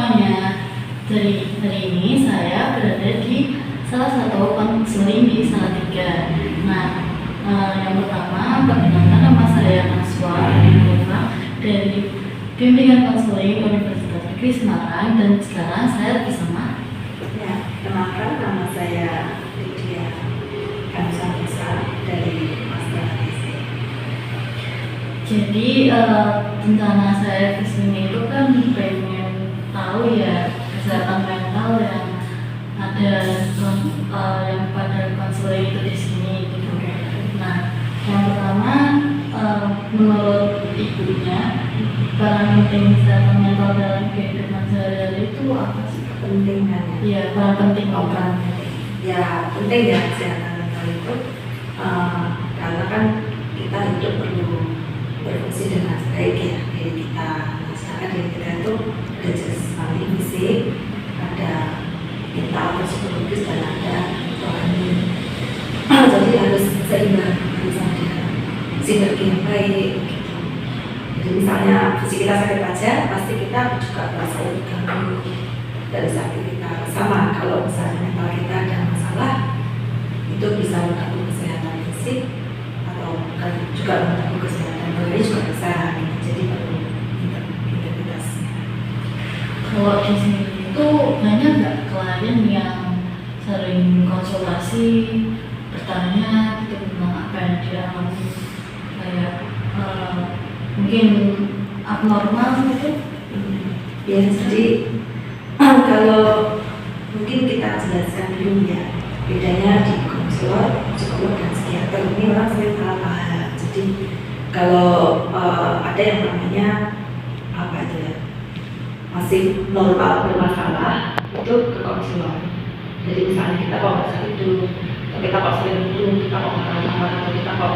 semuanya. Hari ini saya berada di salah satu konseling di Salatiga. Nah, yang pertama, perkenalkan nama saya Naswa dari Bimbingan Konseling Universitas Negeri Semarang, dan sekarang saya bersama. Ya, kenalkan nama saya Lydia Kansa dari Master ATC. Jadi rencana saya kesini itu kan pengen tahu ya kesehatan mental yang ada yang pada konseling itu di sini gitu. Nah, yang pertama menurut ibunya peran penting kesehatan mental dalam kehidupan sehari-hari itu apa sih? Kepentingannya. Iya, peran penting Peran. Ya, penting ya kesehatan mental itu karena kan kita hidup perlu berfungsi dengan baik ya diri kita. Misalkan diri kita itu ada jasmani, fisik, ada mental atau psikologis, dan ada rohani. Jadi harus seimbang, harus ada sinergi yang baik. Gitu. Jadi misalnya fisik kita sakit aja, pasti kita juga merasa terganggu dari sakit kita. Sama kalau misalnya mental kita ada masalah, itu bisa mengganggu kesehatan fisik atau juga mengganggu kesehatan rohani juga bisa. Jadi perlu integritasnya. Kalau di sini itu banyak nggak klien yang sering konsultasi bertanya gitu tentang apa yang dia alami, kayak mungkin abnormal gitu? Ya, jadi kalau mungkin kita jelaskan dulu ya bedanya di konselor, psikolog, dan psikiater. Ini orang sering salah paham. Jadi kalau ada yang namanya apa itu ya, masih normal bermasalah, itu ke konselor. Jadi misalnya kita kok nggak bisa tidur, atau kita kok sering tidur, kita kok marah-marah, atau kita kok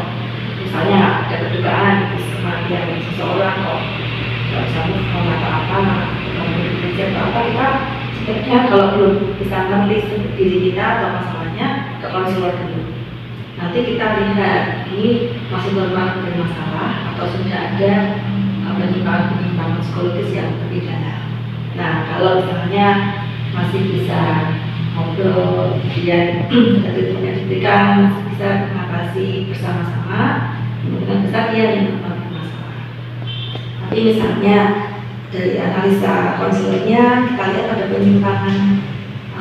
misalnya ada kedugaan kematian seseorang kok nggak bisa move on atau apa, atau apa, kita sebaiknya kalau belum bisa ngerti diri kita atau masalahnya ke konselor dulu. Nanti kita lihat ini masih normal bermasalah atau sudah ada penyimpangan psikologis yang lebih dalam. Nah, kalau misalnya masih bisa ngobrol, kemudian treatment diberikan, masih bisa mengatasi bersama-sama, kemungkinan besar dia yang bermasalah. Tapi misalnya dari analisa konselornya kita lihat ada penyimpangan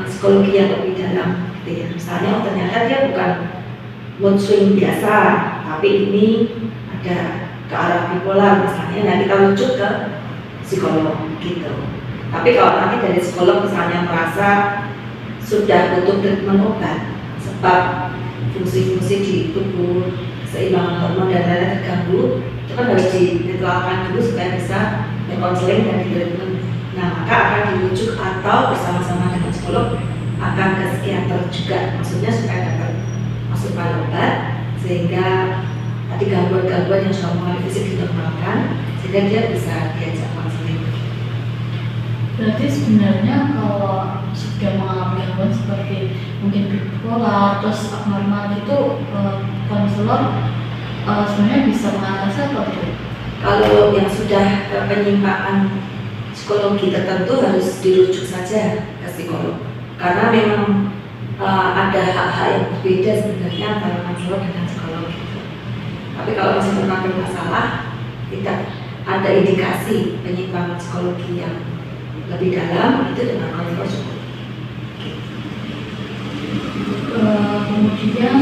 psikologi yang lebih dalam, gitu ya. Misalnya ternyata dia bukan mood swing biasa, tapi ini ada ke arah bipolar misalnya. Nah, kita rujuk ke psikolog gitu. Tapi kalau nanti dari psikolog misalnya merasa sudah butuh treatment obat sebab fungsi-fungsi di tubuh, keseimbangan hormon dan lain-lain terganggu, itu kan harus ditentukan dulu supaya bisa konseling dan treatment. Nah, maka akan dirujuk atau bersama-sama dengan psikolog akan ke psikiater juga, maksudnya supaya dapat masukan obat sehingga tadi gangguan-gangguan yang sudah mulai fisik dinormalkan sehingga dia bisa diajak konseling. Berarti sebenarnya kalau sudah mengalami gangguan seperti mungkin bipolar terus abnormal itu konselor sebenarnya bisa mengatasi atau tidak? Kalau yang sudah penyimpangan psikologi tertentu harus dirujuk saja ke psikolog, karena memang ada hak-hak yang berbeda sebenarnya antara konselor dengan psikolog gitu. Tapi kalau masih merupakan masalah, tidak ada indikasi penyimpangan psikologi yang lebih dalam, itu dengan konselor cukup. Kemudian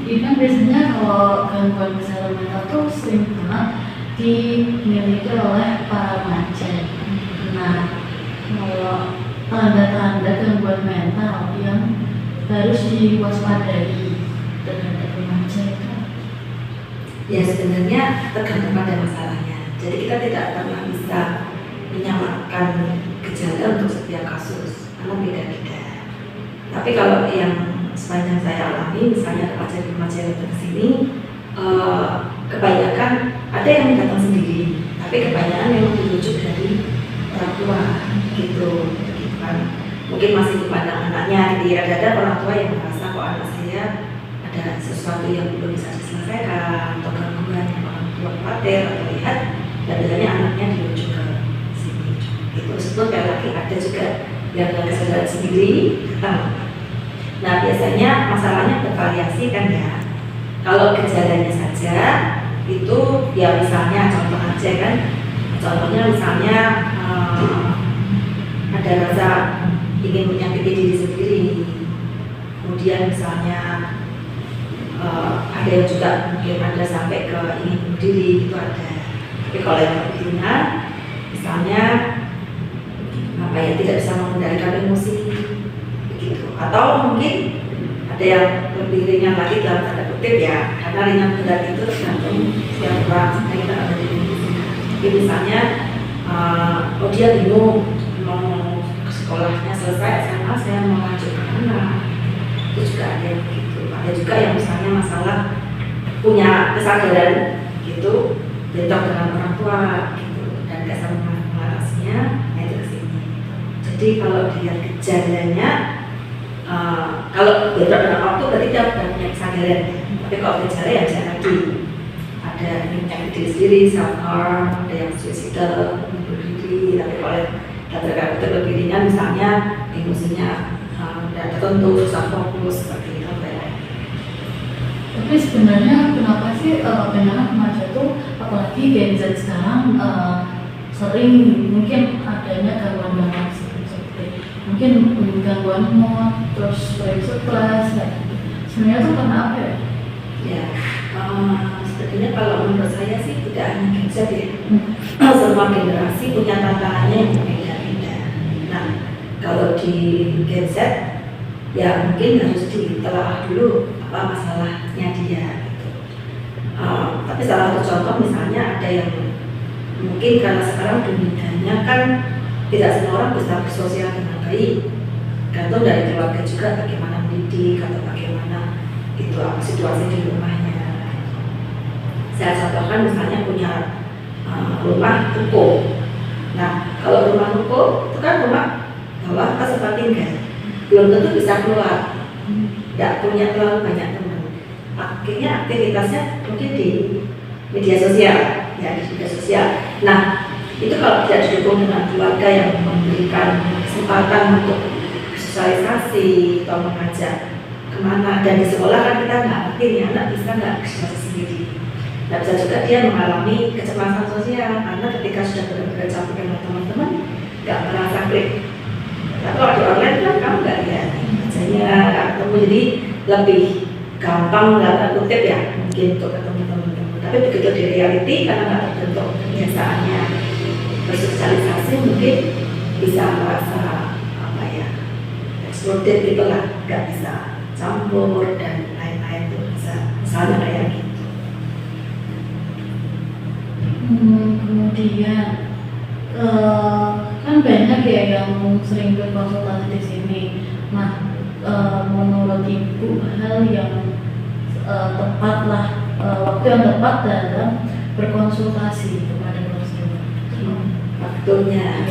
ini kan biasanya kalau gangguan kesehatan mental itu sering banget dimiliki oleh para remaja. Nah, kalau tanda-tanda gangguan mental yang harus diwaspadai terhadap remaja itu? Ya, sebenarnya tergantung pada masalahnya. Jadi kita tidak pernah bisa menyamakan gejala untuk setiap kasus, karena beda-beda. Tapi kalau yang sepanjang saya alami, misalnya remaja-remaja yang datang ke sini, kebanyakan ada yang datang sendiri, tapi kebanyakan yang dirujuk dari orang tua gitu kan. Mungkin masih dipandang anaknya, jadi ada orang tua yang merasa kok anak saya ada sesuatu yang belum bisa diselesaikan atau gangguan yang orang tua khawatir atau lihat, dan biasanya anaknya dirujuk ke sini. Itu sebut kayak lagi tapi ada juga yang dengan kesadaran sendiri datang. Nah biasanya masalahnya bervariasi kan ya. Kalau gejalanya saja itu ya misalnya contoh aja kan, contohnya misalnya ada rasa ingin menyakiti diri sendiri, kemudian misalnya ada yang juga mungkin ada sampai ke ingin bunuh diri itu ada. Tapi kalau yang lebih ringan, misalnya apa ya, tidak bisa mengendalikan emosi begitu, atau mungkin ada yang lebih ringan lagi dalam tanda kutip ya, karena ringan berat itu tergantung setiap orang, kita ada di Indonesia. Jadi misalnya dia bingung mau sekolahnya selesai SMA, saya mau lanjut ke mana, itu juga ada yang begitu. Ada juga yang misalnya masalah punya kesadaran gitu, bentrok dengan orang tua gitu, dan gak sama mengatasinya, nah itu kesini. Jadi kalau dilihat gejalanya, kalau bentrok dengan waktu berarti dia sudah punya kesadaran. Tapi kalau gejala ya bisa tadi ada menyakiti diri sendiri, self harm, ada yang suicidal, bunuh diri. Tapi kalau kata-kata lebih ringan misalnya emosinya tidak tertentu, susah fokus seperti itu ya. Tapi sebenarnya kenapa sih anak remaja tuh, apalagi Gen Z sekarang sering mungkin adanya gangguan seperti mungkin gangguan mood, terus brain stress, sebenarnya tuh karena apa ya? Ya, sebenarnya kalau menurut saya sih tidak hanya Gen Z ya, semua generasi punya tantangannya yang berbeda-beda. Nah, kalau di Gen Z ya mungkin harus ditelaah dulu apa masalahnya dia gitu. Tapi salah satu contoh misalnya ada yang mungkin karena sekarang dunianya kan tidak semua orang bisa bersosial dengan baik, gantung dari keluarga juga bagaimana mendidik atau bagaimana itu apa situasi di rumahnya. Saya contohkan misalnya punya rumah ruko. Nah kalau rumah ruko itu kan rumah bawah pas tempat tinggal, belum tentu bisa keluar, tidak punya terlalu banyak teman. Akhirnya aktivitasnya mungkin di media sosial, ya di media sosial. Nah itu kalau tidak didukung dengan keluarga yang memberikan kesempatan untuk sosialisasi atau mengajak kemana, dan di sekolah kan kita nggak ngerti nih anak bisa nggak bersosialisasi sendiri. Nah bisa juga dia mengalami kecemasan sosial karena ketika sudah benar-benar campur dengan teman-teman nggak merasa klik. Tapi kalau di online kan kamu nggak lihat bacanya, nggak ketemu, jadi lebih gampang dalam kutip ya mungkin untuk ketemu teman-teman. Tapi begitu di reality karena nggak terbentuk kebiasaannya bersosialisasi, mungkin bisa merasa apa ya excluded gitu lah, nggak bisa campur dan lain-lain tuh bisa misalnya kayak gitu. Kemudian kan banyak ya yang sering berkonsultasi di sini. Nah, menurut Ibu hal yang tepat lah, waktu yang tepat dalam berkonsultasi kepada konselor. Waktunya,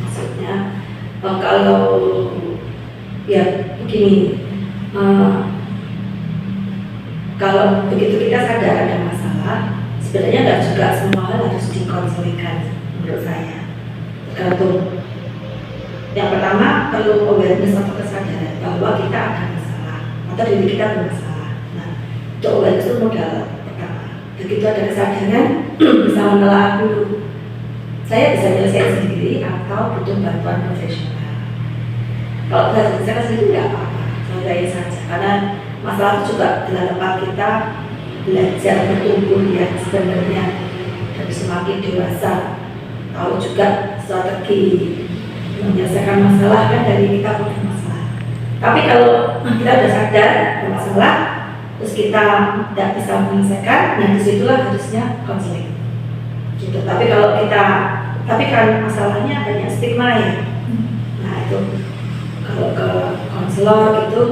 maksudnya kalau ya begini, kalau begitu kita sadar ada masalah, sebenarnya nggak juga semua hal harus dikonsulkan menurut saya. Tergantung. Yang pertama perlu awareness atau kesadaran bahwa kita ada masalah atau diri kita bermasalah. Nah, untuk awareness itu modal pertama. Begitu ada kesadaran, bisa menelaah dulu. Saya bisa menyelesaikan sendiri atau butuh bantuan profesional. Kalau bisa menyelesaikan sendiri nggak apa-apa, santai saja. Karena masalah itu juga adalah tempat kita belajar bertumbuh ya sebenarnya, dan semakin dewasa tahu juga strategi menyelesaikan masalah kan dari kita punya masalah. Tapi kalau kita sudah sadar ada masalah terus kita tidak bisa menyelesaikan, nah disitulah harusnya konseling gitu. Tapi kalau kita, tapi kan masalahnya banyak stigma ya, nah itu kalau ke konselor itu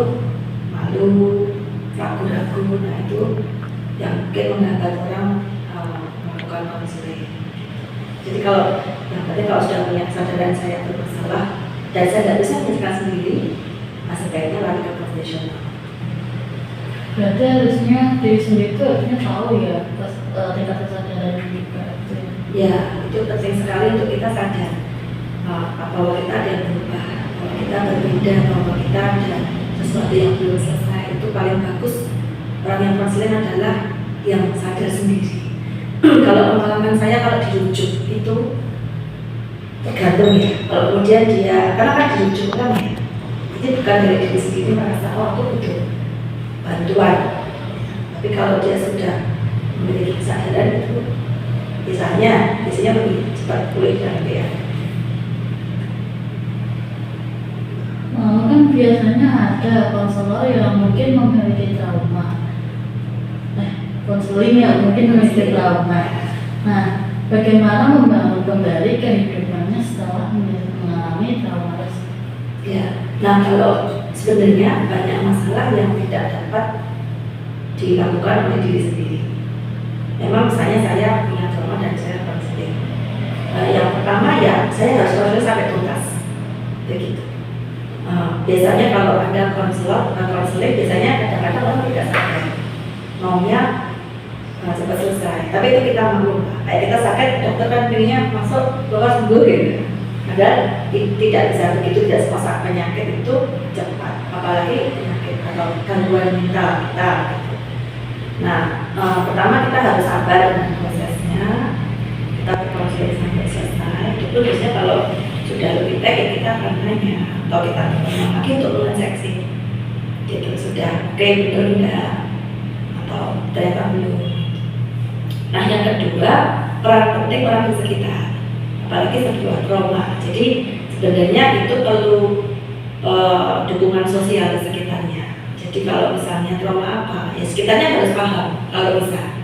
malu, ragu-ragu, nah itu yang mungkin menghambat orang melakukan konseling. Jadi kalau yang penting kalau sudah punya kesadaran saya bermasalah dan saya tidak bisa menyelesaikan sendiri, nah sebaiknya lari ke profesional. Berarti harusnya diri sendiri itu harusnya tahu ya tingkat kesadaran kita itu. Ya, itu penting sekali untuk kita sadar. bahwa kita ada yang berubah, bahwa kita berbeda, bahwa kita ada sesuatu yang belum selesai. Itu paling bagus. Orang yang konseling adalah yang sadar sendiri. Kalau pengalaman saya, kalau dirujuk itu tergantung ya. Kalau kemudian dia, karena kan dirujuk kan ya, jadi bukan dari diri sendiri merasa aku butuh bantuan. Tapi kalau dia sudah memiliki kesadaran itu, biasanya lebih cepat pulih dan dia. Kan biasanya ada konselor yang mungkin memiliki trauma, konseling yang mungkin memiliki trauma. Nah, bagaimana membangun kembali kehidupannya setelah mengalami trauma tersebut? Ya, nah kalau sebenarnya banyak masalah yang tidak dapat dilakukan oleh diri sendiri. Memang misalnya saya punya trauma dan saya konseling. Yang pertama ya saya harus proses sampai tuntas, begitu. Biasanya kalau ada konseling, biasanya kadang-kadang orang tidak sadar, maunya cepat selesai. Tapi itu kita maklum, kayak kita sakit, dokter kan pilihnya masuk keluar sembuh gitu. Padahal tidak bisa begitu, tidak semua penyakit itu cepat, apalagi penyakit atau gangguan mental kita. Gitu. Nah, pertama kita harus sabar dengan prosesnya, kita berproses sampai selesai. Itu biasanya kalau sudah lebih baik ya kita akan nanya atau kita bertanya lagi untuk menseksi, gitu sudah oke betul enggak atau ternyata belum. Nah yang kedua, peran penting orang di sekitar, apalagi sebuah trauma. Jadi sebenarnya itu perlu dukungan sosial di sekitarnya. Jadi kalau misalnya trauma apa, ya sekitarnya harus paham kalau bisa.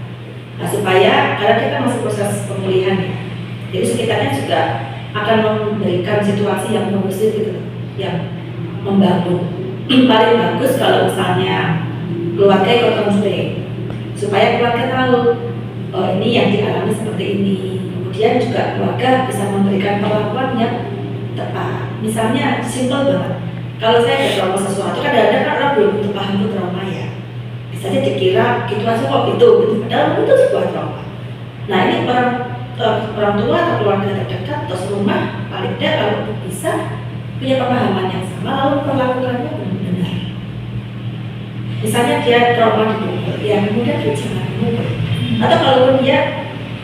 Nah supaya karena kita masih proses pemulihan ya, jadi sekitarnya juga akan memberikan situasi yang kondusif gitu, yang membangun. Paling bagus kalau misalnya keluarga ikut konseling, supaya keluarga tahu oh ini yang dialami seperti ini. Kemudian juga keluarga bisa memberikan perlakuan yang tepat. Misalnya simpel banget, kalau saya ada trauma sesuatu, kadang-kadang kan orang belum tentu paham itu trauma ya. Misalnya dikira gitu aja kok gitu, padahal itu sebuah trauma. Nah ini orang tua atau keluarga terdekat atau serumah paling tidak kalau bisa punya pemahaman yang sama lalu perlakukannya benar-benar. Misalnya dia trauma dipukul, ya kemudian dia jangan dipukul. Atau kalau dia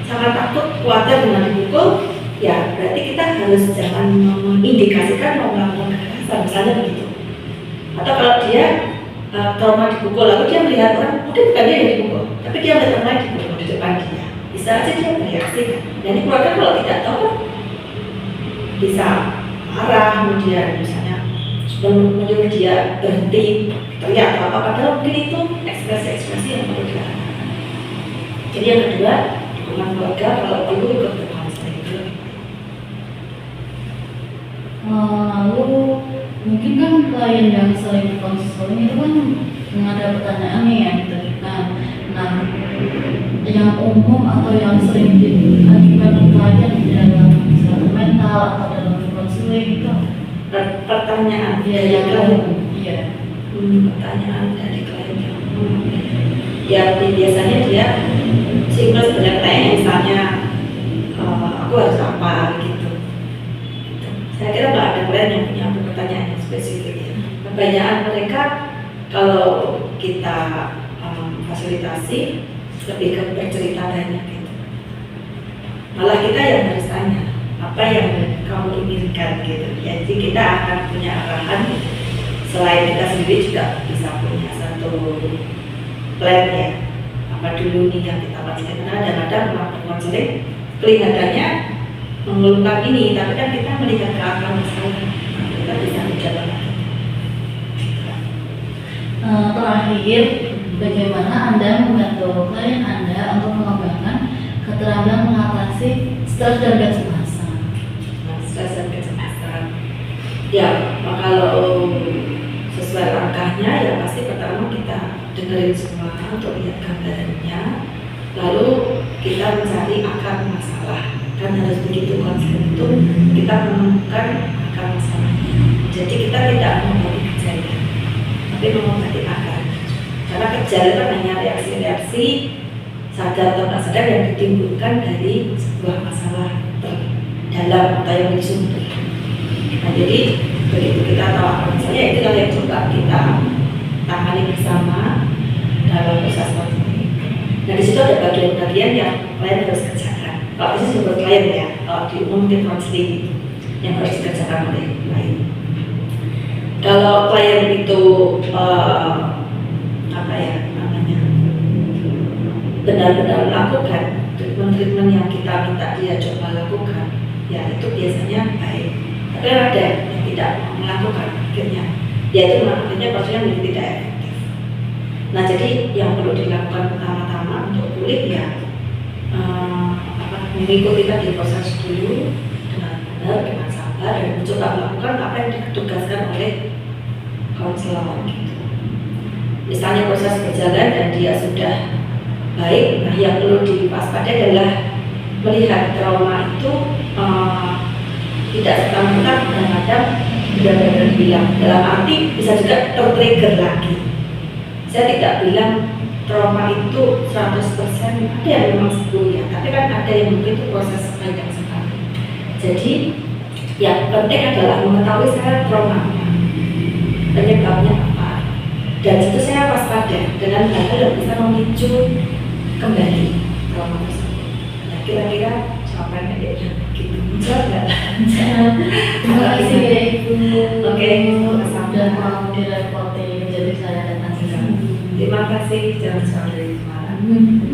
sangat takut khawatir dengan dipukul, ya berarti kita harus jangan mengindikasikan mau melakukan kekerasan, misalnya begitu. Atau kalau dia trauma dipukul lalu dia melihat orang, mungkin bukan dia yang dipukul, tapi dia melihat orang lain dipukul di depan dia. Bisa aja dia bereaksi kan. Dan ini keluarga kalau tidak tahu kan bisa marah, kemudian misalnya menyuruh dia berhenti teriak atau apa, padahal mungkin itu ekspresi-ekspresi yang perlu dilakukan. Jadi yang kedua, dukungan keluarga kalau perlu ikut konseling itu. Lalu mungkin kan klien yang sering konseling itu kan ada pertanyaan nih yang ditentukan. Nah, yang umum atau yang sering diajukan klien dalam kesehatan mental atau dalam konseling itu pertanyaan yang umum. Iya. Pertanyaan dari klien yang umum. Ya biasanya dia simpel sebenarnya, misalnya aku harus apa gitu. Saya kira nggak ada klien yang punya pertanyaan yang spesifik ya. Kebanyakan mereka kalau kita fasilitasi lebih ke bercerita banyak gitu. Malah kita yang harus tanya apa yang kamu inginkan gitu. Jadi kita akan punya arahan gitu. Selain kita sendiri juga bisa punya satu plan ya. Apa dulu nih yang kita pastikan. Kadang-kadang melakukan konseling kelihatannya mengeluhkan ini, tapi kan kita melihat ke akar masalah. Kita bisa menjalankan. Terakhir, bagaimana Anda membantu klien Anda untuk mengembangkan keterampilan mengatasi stres dan kecemasan? Stres dan kecemasan. Ya, kalau sesuai langkahnya ya pasti pertama kita dengerin semua untuk lihat gambarannya, lalu kita mencari akar masalah. Kan harus begitu konsep itu kita menemukan akar masalah. Jadi kita tidak mengobati gejala, tapi mengobati akar. Karena gejala itu hanya reaksi-reaksi sadar atau tak sadar yang ditimbulkan dari sebuah masalah terdalam atau yang disumber. Nah, jadi begitu kita tahu apa misalnya itu yang coba kita tangani bersama dalam proses counseling. Nah, di situ ada bagian-bagian yang klien harus kerjakan. Kalau itu sebut klien ya, kalau di umum tim counseling itu yang harus dikerjakan oleh klien. Kalau klien itu apa ya namanya benar-benar lakukan treatment yang kita minta dia coba lakukan, ya itu biasanya baik. Tapi ada yang tidak melakukan akhirnya, yaitu akhirnya prosesnya menjadi tidak efektif. Nah, jadi yang perlu dilakukan pertama-tama untuk pulih ya mengikuti tadi proses dulu dengan benar, dengan sabar, dan mencoba melakukan apa yang ditugaskan oleh konselor gitu. Misalnya proses berjalan dan dia sudah baik, nah yang perlu diwaspadai adalah melihat trauma itu tidak serta-merta kadang-kadang benar-benar hilang. Dalam arti bisa juga tertrigger lagi. Saya tidak bilang trauma itu 100% ada yang memang sebelumnya, tapi kan ada yang mungkin itu proses panjang sekali. Jadi yang penting adalah mengetahui saya traumanya, penyebabnya apa, dan itu saya waspada dengan hal-hal yang bisa memicu kembali trauma tersebut. Nah, kira-kira jawabannya gitu. Jawab nggak? Terima kasih ya Ibu. Oke, Sudah mau direpotin, jadi saya datang ke sini. terima kasih, jangan sampai kemarin.